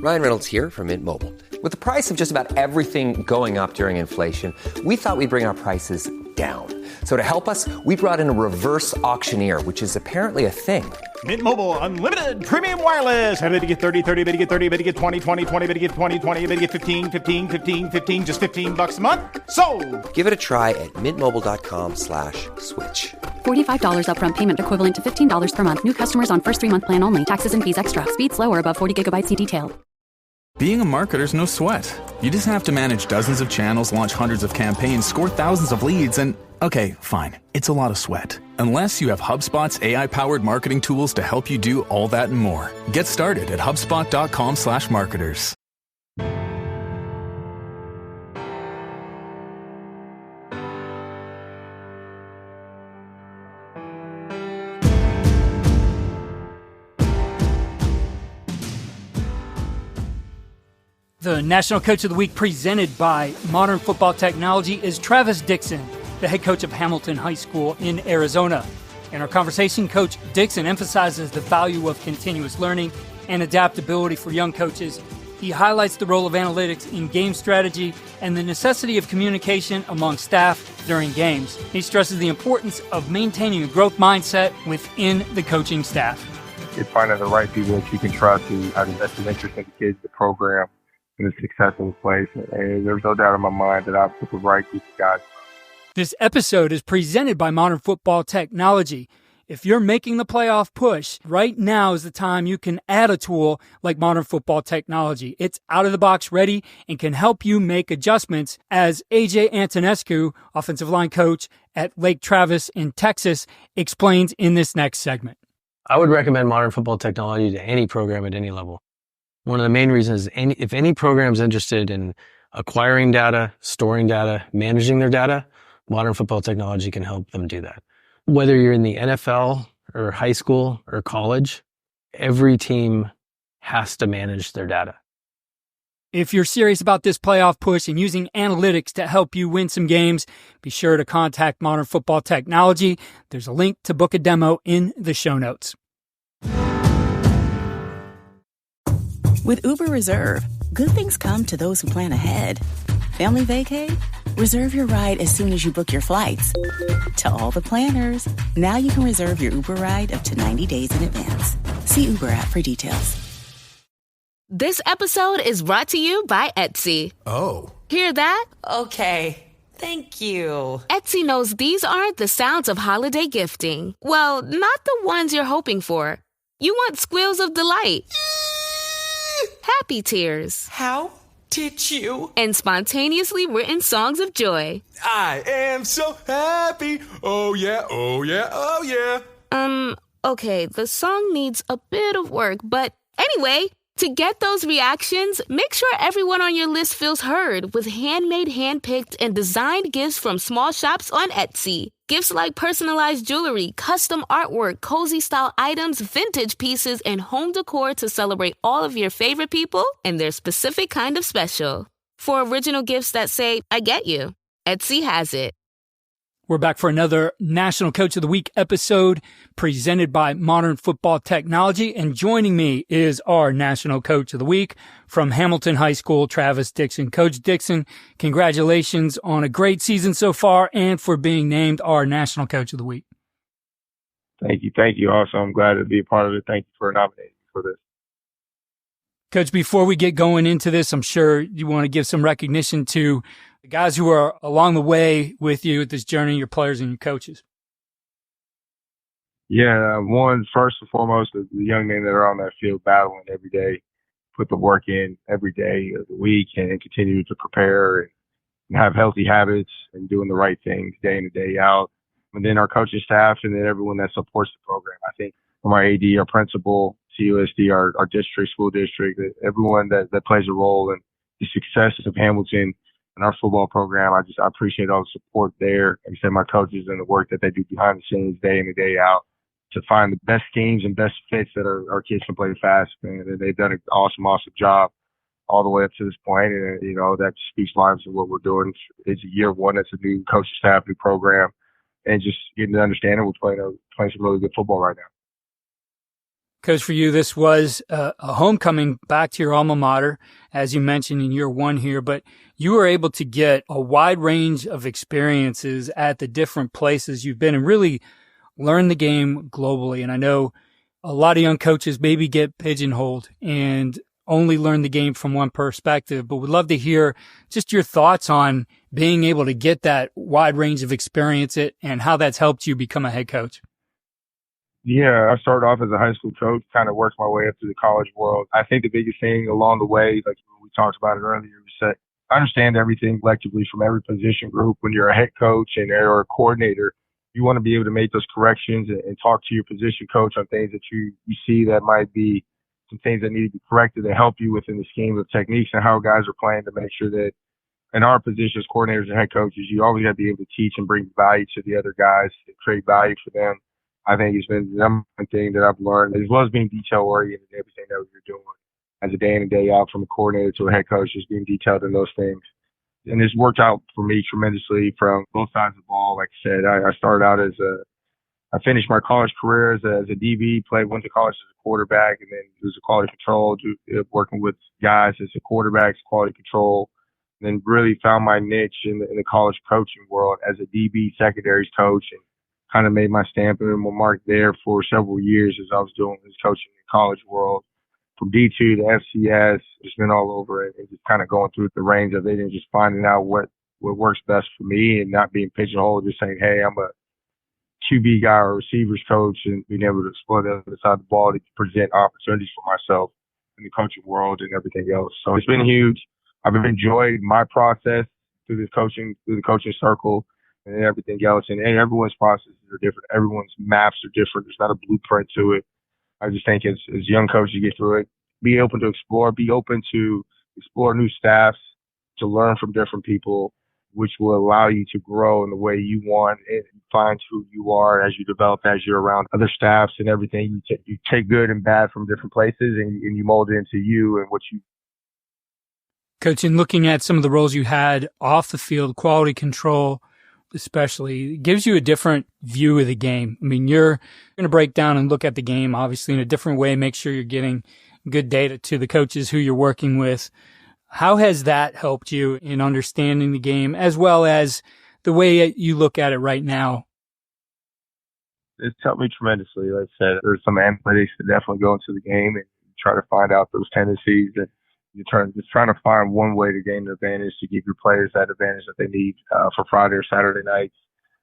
Ryan Reynolds here from Mint Mobile. With the price of just about everything going up during inflation, we thought we'd bring our prices down. So to help us, we brought in a reverse auctioneer, which is apparently a thing. Mint Mobile Unlimited Premium Wireless. How to get 30, 30, bit to get 30, bit to get 20, 20, 20, bit to get 20, 20, bit to get 15, 15, 15, 15, just $15 a month? Sold! Give it a try at mintmobile.com/switch. $45 upfront payment equivalent to $15 per month. New customers on first 3-month plan only. Taxes and fees extra. Speed slower above 40 gigabytes. See detail. Being a marketer's no sweat. You just have to manage dozens of channels, launch hundreds of campaigns, score thousands of leads, and okay, fine, it's a lot of sweat. Unless you have HubSpot's AI-powered marketing tools to help you do all that and more. Get started at HubSpot.com/marketers. The National Coach of the Week presented by Modern Football Technology is Travis Dixon, the head coach of Hamilton High School in Arizona. In our conversation, Coach Dixon emphasizes the value of continuous learning and adaptability for young coaches. He highlights the role of analytics in game strategy and the necessity of communication among staff during games. He stresses the importance of maintaining a growth mindset within the coaching staff. It's finding the right people that you can trust who have the best interest in the kids, the program, and the success of the place. And there's no doubt in my mind that I've put the right group of guys. This episode is presented by Modern Football Technology. If you're making the playoff push, right now is the time you can add a tool like Modern Football Technology. It's out of the box ready and can help you make adjustments, as AJ Antonescu, offensive line coach at Lake Travis in Texas, explains in this next segment. I would recommend Modern Football Technology to any program at any level. One of the main reasons is if any program is interested in acquiring data, storing data, managing their data, Modern Football Technology can help them do that. Whether you're in the NFL or high school or college, every team has to manage their data. If you're serious about this playoff push and using analytics to help you win some games, be sure to contact Modern Football Technology. There's a link to book a demo in the show notes. With Uber Reserve, good things come to those who plan ahead. Family vacay? Reserve your ride as soon as you book your flights. To all the planners, now you can reserve your Uber ride up to 90 days in advance. See Uber app for details. This episode is brought to you by Etsy. Oh. Hear that? Okay. Thank you. Etsy knows these aren't the sounds of holiday gifting. Well, not the ones you're hoping for. You want squeals of delight. Happy tears. How did you? And spontaneously written songs of joy. I am so happy. Oh yeah, oh yeah, oh yeah. Okay, the song needs a bit of work, but anyway, to get those reactions, make sure everyone on your list feels heard with handmade, handpicked, and designed gifts from small shops on Etsy. Gifts like personalized jewelry, custom artwork, cozy style items, vintage pieces, and home decor to celebrate all of your favorite people and their specific kind of special. For original gifts that say, I get you, Etsy has it. We're back for another National Coach of the Week episode presented by Modern Football Technology. And joining me is our National Coach of the Week from Hamilton High School, Travis Dixon. Coach Dixon, congratulations on a great season so far and for being named our National Coach of the Week. Thank you. Thank you. Also, I'm glad to be a part of it. Thank you for nominating me for this. Coach, before we get going into this, I'm sure you want to give some recognition to the guys who are along the way with you at this journey, your players and your coaches. Yeah, one, first and foremost, the young men that are on that field battling every day, put the work in every day of the week and continue to prepare and have healthy habits and doing the right things day in and day out. And then our coaching staff and then everyone that supports the program. I think from our AD, our principal, CUSD, our district, school district, everyone that plays a role in the success of Hamilton and our football program. I appreciate all the support there. Like I said, my coaches and the work that they do behind the scenes day in and day out to find the best schemes and best fits that our kids can play fast. And they've done an awesome job all the way up to this point. And, that speaks volumes of what we're doing. It's year one. It's a new coaching staff, new program, and just getting to understand it. We're playing some really good football right now. Coach, for you, this was a homecoming back to your alma mater, as you mentioned in year one here, but you were able to get a wide range of experiences at the different places you've been and really learn the game globally. And I know a lot of young coaches maybe get pigeonholed and only learn the game from one perspective, but would love to hear just your thoughts on being able to get that wide range of experience and how that's helped you become a head coach. Yeah, I started off as a high school coach, kind of worked my way up to the college world. I think the biggest thing along the way, like we talked about it earlier, was that understand everything collectively from every position group. When you're a head coach or a coordinator, you want to be able to make those corrections and talk to your position coach on things that you see that might be some things that need to be corrected to help you within the scheme of techniques and how guys are playing, to make sure that in our positions, coordinators and head coaches, you always have to be able to teach and bring value to the other guys and create value for them. I think it's been the number one thing that I've learned, as well as being detail-oriented in everything that you're doing as a day in and day out, from a coordinator to a head coach, just being detailed in those things. And it's worked out for me tremendously from both sides of the ball. Like I said, I started out I finished my college career as a DB, went to college as a quarterback, and then was a quality control, working with guys as a quarterback, quality control, and then really found my niche in the college coaching world as a DB secondaries coach, and kind of made my stamp and my mark there for several years as I was doing this coaching in the college world. From D2 to FCS, just been all over it and just kind of going through the range of it and just finding out what works best for me and not being pigeonholed, just saying, hey, I'm a QB guy or receivers coach, and being able to explore the other side of the ball to present opportunities for myself in the coaching world and everything else. So it's been huge. I've enjoyed my process through the coaching circle and everything else. And everyone's processes are different. Everyone's maps are different. There's not a blueprint to it. I just think as young coaches get through it, be open to explore, be open to explore new staffs, to learn from different people, which will allow you to grow in the way you want and find who you are as you develop, as you're around other staffs and everything. You take good and bad from different places and you mold it into you and what you. Coach, in looking at some of the roles you had off the field, quality control especially, it gives you a different view of the game. I mean, you're going to break down and look at the game, obviously, in a different way, make sure you're getting good data to the coaches who you're working with. How has that helped you in understanding the game as well as the way you look at it right now? It's helped me tremendously. Like I said, there's some analytics that definitely go into the game and try to find out those tendencies, and you're trying to find one way to gain an advantage to give your players that advantage that they need for Friday or Saturday nights.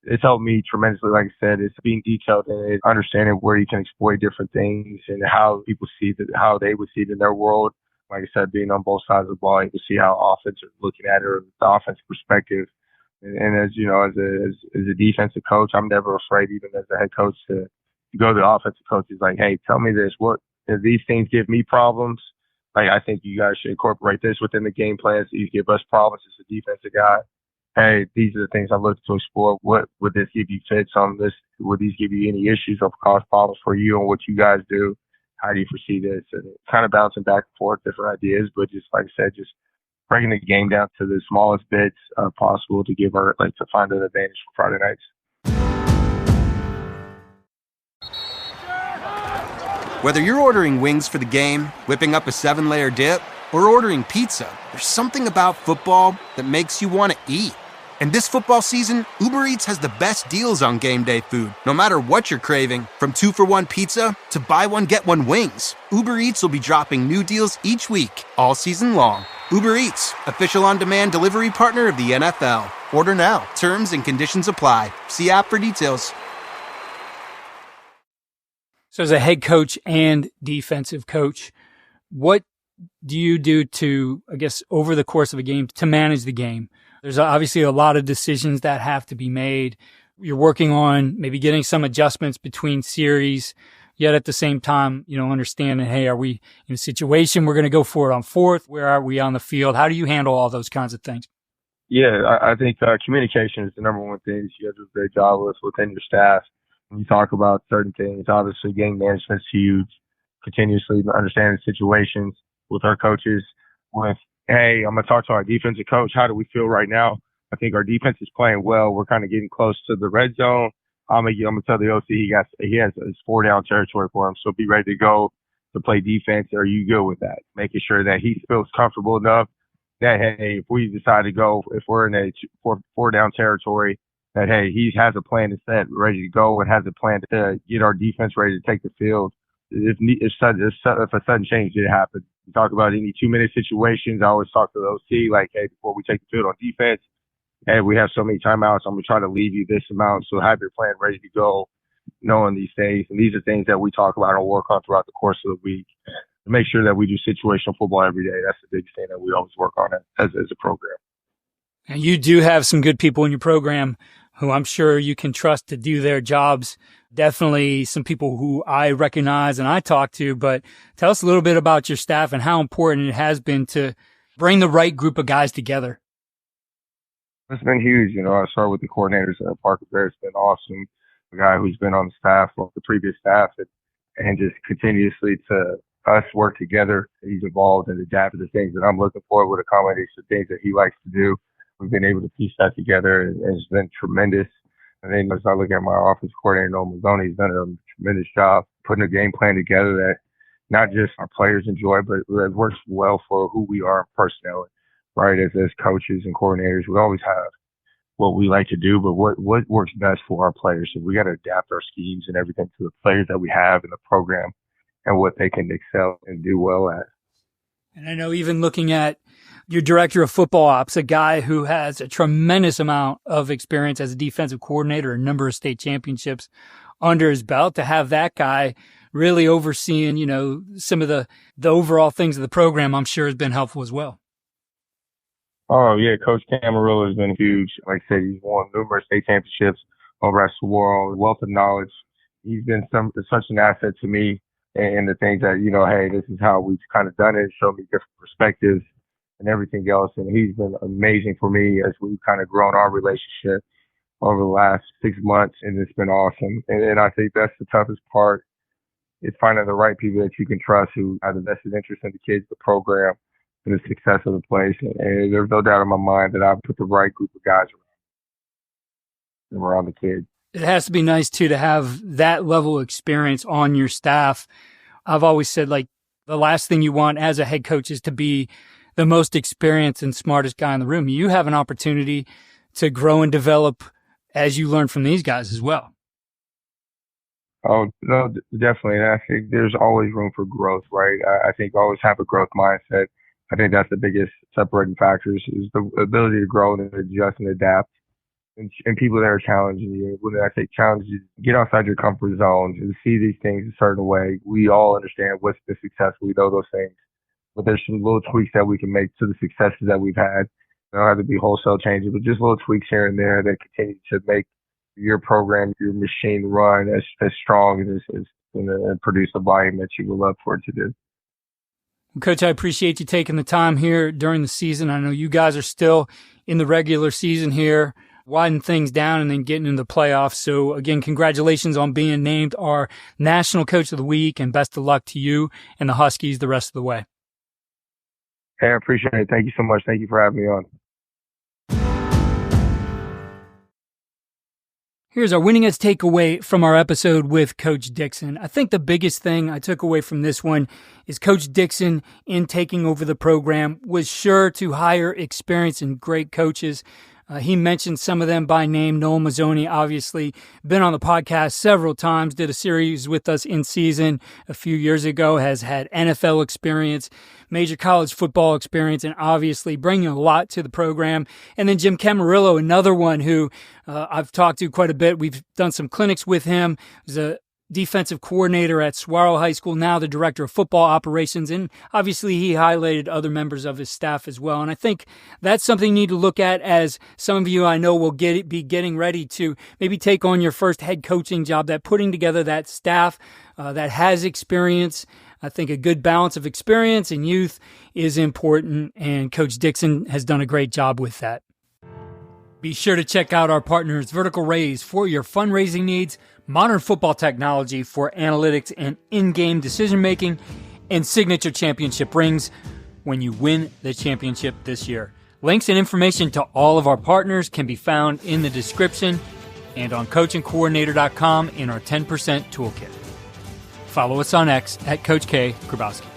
It's helped me tremendously. Like I said, it's being detailed in it, understanding where you can exploit different things and how people see that, how they would see it in their world. Like I said, being on both sides of the ball, you can see how offense are looking at it or the offensive perspective. And as you know, as a defensive coach, I'm never afraid, even as a head coach, to go to the offensive coach. Is like, hey, tell me this. What if these things give me problems? Like, I think you guys should incorporate this within the game plans. So you give us problems as a defensive guy. Hey, these are the things I'm looking to explore. What would this give you fits on this? Would these give you any issues or cause problems for you on what you guys do? How do you foresee this? And kind of bouncing back and forth, different ideas, but just like I said, just breaking the game down to the smallest bits possible to give our to find an advantage for Friday nights. Whether you're ordering wings for the game, whipping up a 7-layer dip, or ordering pizza, there's something about football that makes you want to eat. And this football season, Uber Eats has the best deals on game day food. No matter what you're craving, from 2-for-1 pizza to buy one, get one wings, Uber Eats will be dropping new deals each week, all season long. Uber Eats, official on-demand delivery partner of the NFL. Order now. Terms and conditions apply. See app for details. So as a head coach and defensive coach, what do you do to, I guess, over the course of a game to manage the game? There's obviously a lot of decisions that have to be made. You're working on maybe getting some adjustments between series, yet at the same time, understanding, hey, are we in a situation we're going to go for it on fourth? Where are we on the field? How do you handle all those kinds of things? Yeah, I think communication is the number one thing you guys do a great job with within your staff. When you talk about certain things, obviously game management is huge. Continuously understanding situations with our coaches, with, hey, I'm going to talk to our defensive coach. How do we feel right now? I think our defense is playing well. We're kind of getting close to the red zone. I'm gonna tell the OC he has his 4-down territory for him. So be ready to go to play defense. Are you good with that? Making sure that he feels comfortable enough that, hey, if we decide to go, if we're in a 4-down territory, that, hey, he has a plan to set, ready to go, and has a plan to get our defense ready to take the field. If a sudden change did happen. We talk about any 2-minute situations. I always talk to the OC, like, hey, before we take the field on defense, hey, we have so many timeouts. I'm going to try to leave you this amount. So have your plan ready to go, knowing these things. And these are things that we talk about and work on throughout the course of the week to make sure that we do situational football every day. That's the biggest thing that we always work on as a program. And you do have some good people in your program who I'm sure you can trust to do their jobs. Definitely some people who I recognize and I talk to, but tell us a little bit about your staff and how important it has been to bring the right group of guys together. It's been huge. I start with the coordinators. Parker Barrett's been awesome. The guy who's been on the staff, the previous staff, and just continuously to us work together. He's evolved and adapted to things that I'm looking for with accommodation to things that he likes to do. We've been able to piece that together, and it's been tremendous. And then as I look at my offense coordinator, Noel Mazzoni, he's done a tremendous job putting a game plan together that not just our players enjoy, but it works well for who we are personally, right? As coaches and coordinators, we always have what we like to do, but what works best for our players. So we got to adapt our schemes and everything to the players that we have in the program and what they can excel and do well at. And I know even looking at your director of football ops, a guy who has a tremendous amount of experience as a defensive coordinator, a number of state championships under his belt, to have that guy really overseeing, some of the overall things of the program, I'm sure has been helpful as well. Oh, yeah. Coach Camarillo has been huge. Like I said, he's won numerous state championships over at Saguaro, wealth of knowledge. He's been such an asset to me and the things that, hey, this is how we've kind of done it, showed me different perspectives and everything else. And he's been amazing for me as we've kind of grown our relationship over the last 6 months, and it's been awesome. And I think that's the toughest part, is finding the right people that you can trust who have the vested interest in the kids, the program, and the success of the place. And there's no doubt in my mind that I've put the right group of guys around the kids. It has to be nice, too, to have that level of experience on your staff. I've always said, the last thing you want as a head coach is to be the most experienced and smartest guy in the room. You have an opportunity to grow and develop as you learn from these guys as well. Oh, no, definitely. And I think there's always room for growth, right? I think always have a growth mindset. I think that's the biggest separating factors, is the ability to grow and adjust and adapt. And people that are challenging you. When I say challenge you, get outside your comfort zone and see these things a certain way. We all understand what's the success. We know those things. But there's some little tweaks that we can make to the successes that we've had. They don't have to be wholesale changes, but just little tweaks here and there that continue to make your program, your machine run as strong as and produce the volume that you would love for it to do. Coach, I appreciate you taking the time here during the season. I know you guys are still in the regular season here, winding things down and then getting into the playoffs. So again, congratulations on being named our National Coach of the Week, and best of luck to you and the Huskies the rest of the way. Hey, I appreciate it. Thank you so much. Thank you for having me on. Here's our winning edge takeaway from our episode with Coach Dixon. I think the biggest thing I took away from this one is Coach Dixon, in taking over the program, was sure to hire experienced and great coaches. He mentioned some of them by name. Noel Mazzoni, obviously, been on the podcast several times, did a series with us in season a few years ago, has had NFL experience, major college football experience, and obviously bringing a lot to the program. And then Jim Camarillo, another one who I've talked to quite a bit. We've done some clinics with him. He's a defensive coordinator at Saguaro High School, now the director of football operations, and obviously he highlighted other members of his staff as well. And I think that's something you need to look at, as some of you I know will be getting ready to maybe take on your first head coaching job, that putting together that staff that has experience. I think a good balance of experience and youth is important, and Coach Dixon has done a great job with that. Be sure to check out our partners, Vertical Raise, for your fundraising needs, Modern Football Technology for analytics and in-game decision-making, and Signature Championship rings when you win the championship this year. Links and information to all of our partners can be found in the description. and on coachandcoordinator.com in our 10% toolkit. Follow us on X at Coach K. Grabowski.